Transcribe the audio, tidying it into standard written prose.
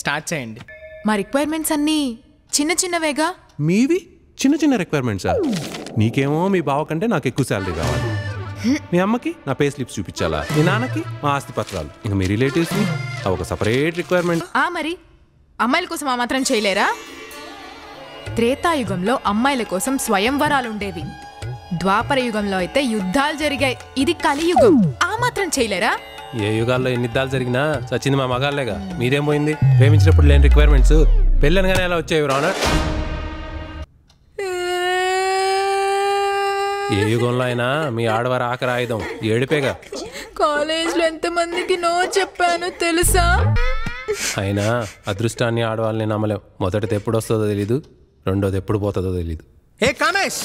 Start చేయండి. మా requirements అన్నీ చిన్న చిన్నవేగా. మీవి చిన్న చిన్న రిక్వైర్మెంట్సా? నీకేమో మీ బావ కంటే నాకు ఎక్కువ శాలరీ కావాలి, మీ అమ్మకి నా పే స్లిప్స్ చూపించాలా, మీ నాన్నకి మా ఆస్తి పత్రాలు, ఇంకా మీ రిలేటివ్స్ని ఒక సపరేట్ రిక్వైర్మెంట్. మరి అమ్మాయిల కోసం ఆ మాత్రం చేయలేరా? త్రేతాయుగంలో అమ్మాయిల కోసం స్వయంవరాలు ఉండేవి, ద్వాపర యుగంలో అయితే యుద్ధాలు జరిగాయి, ఇది కలియుగం, ఆ మాత్రం చేయలేరా? ఏ యుగాల్లో ఎన్ని యుద్ధాలు జరిగినా చచ్చింది మా మగాళ్ళేగా, మీరేం పోయింది? ప్రేమించినప్పుడు లేని రిక్వైర్మెంట్స్ పెళ్ళనగానే ఎలా వచ్చేవి రానా? ఏ యుగంలో అయినా మీ ఆడవారి ఆఖరి ఆయుధం ఏడిపేగా. కాలేజ్లో ఎంతమందికి నో చెప్పాను తెలుసా? అయినా అదృష్టాన్ని ఆడవాళ్ళని నమ్మలేం. మొదటిది ఎప్పుడు వస్తుందో తెలీదు, రెండోది ఎప్పుడు పోతుందో తెలీదు. ఏ కామేష్,